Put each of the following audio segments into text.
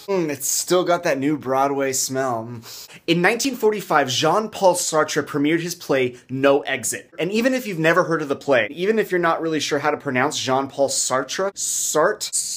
It's still got that new Broadway smell. In 1945, Jean-Paul Sartre premiered his play No Exit. And even if you've never heard of the play, even if you're not really sure how to pronounce Jean-Paul Sartre, Sartre,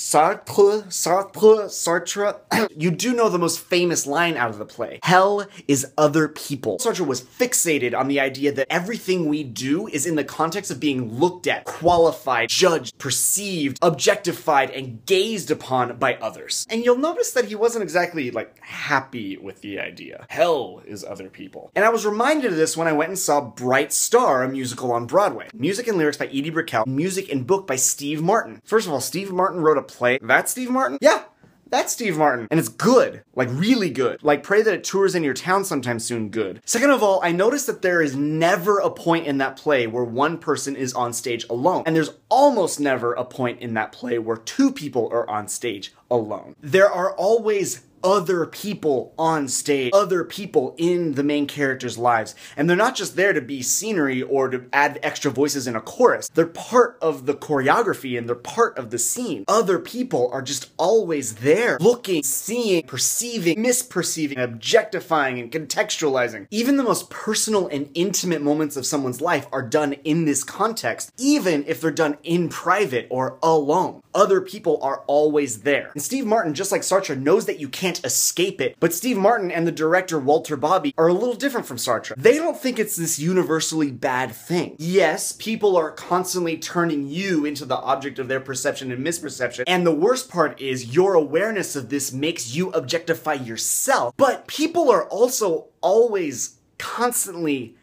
you do know the most famous line out of the play. Hell is other people. Sartre was fixated on the idea that everything we do is in the context of being looked at, qualified, judged, perceived, objectified, and gazed upon by others. And you'll notice that he wasn't exactly, happy with the idea. Hell is other people. And I was reminded of this when I went and saw Bright Star, a musical on Broadway. Music and lyrics by Edie Brickell, music and book by Steve Martin. First of all, Steve Martin wrote a play. That's Steve Martin? Yeah. That's Steve Martin. And it's good. Really good. Pray that it tours in your town sometime soon good. Second of all, I noticed that there is never a point in that play where one person is on stage alone. And there's almost never a point in that play where two people are on stage alone. There are always other people on stage, other people in the main characters' lives. And they're not just there to be scenery or to add extra voices in a chorus. They're part of the choreography and they're part of the scene. Other people are just always there, looking, seeing, perceiving, misperceiving, objectifying, and contextualizing. Even the most personal and intimate moments of someone's life are done in this context, even if they're done in private or alone. Other people are always there. And Steve Martin, just like Sartre, knows that you can't escape it. But Steve Martin and the director Walter Bobby are a little different from Sartre. They don't think it's this universally bad thing. Yes, people are constantly turning you into the object of their perception and misperception. And the worst part is your awareness of this makes you objectify yourself. But people are also always constantly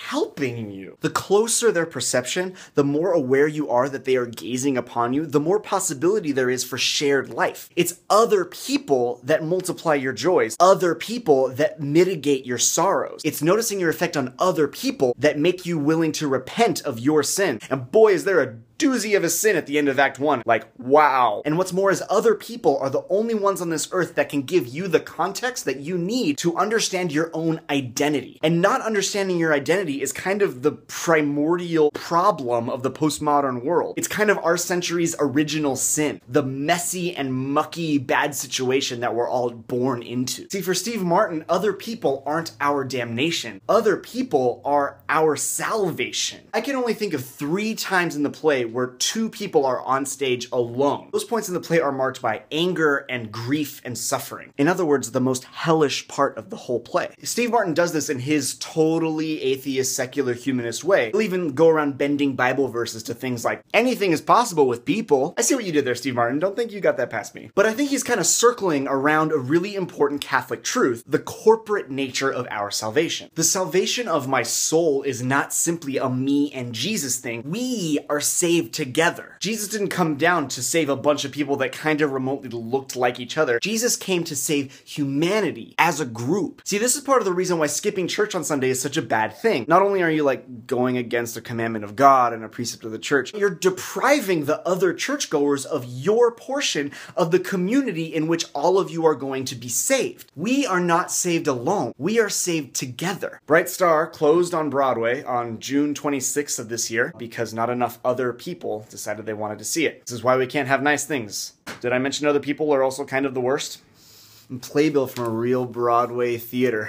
helping you. The closer their perception, the more aware you are that they are gazing upon you, the more possibility there is for shared life. It's other people that multiply your joys, other people that mitigate your sorrows. It's noticing your effect on other people that make you willing to repent of your sin. And boy, is there a doozy of a sin at the end of Act 1. Wow. And what's more is other people are the only ones on this earth that can give you the context that you need to understand your own identity. And not understanding your identity is kind of the primordial problem of the postmodern world. It's kind of our century's original sin. The messy and mucky bad situation that we're all born into. See, for Steve Martin, other people aren't our damnation. Other people are our salvation. I can only think of 3 times in the play where 2 people are on stage alone. Those points in the play are marked by anger and grief and suffering. In other words, the most hellish part of the whole play. Steve Martin does this in his totally atheist, secular, humanist way. He'll even go around bending Bible verses to things like, anything is possible with people. I see what you did there, Steve Martin. Don't think you got that past me. But I think he's kind of circling around a really important Catholic truth, the corporate nature of our salvation. The salvation of my soul is not simply a me and Jesus thing. We are saved together. Jesus didn't come down to save a bunch of people that kind of remotely looked like each other. Jesus came to save humanity as a group. See, this is part of the reason why skipping church on Sunday is such a bad thing. Not only are you going against a commandment of God and a precept of the church, you're depriving the other churchgoers of your portion of the community in which all of you are going to be saved. We are not saved alone. We are saved together. Bright Star closed on Broadway on June 26th of this year because not enough other people decided they wanted to see it. This is why we can't have nice things. Did I mention other people are also kind of the worst? Playbill from a real Broadway theater.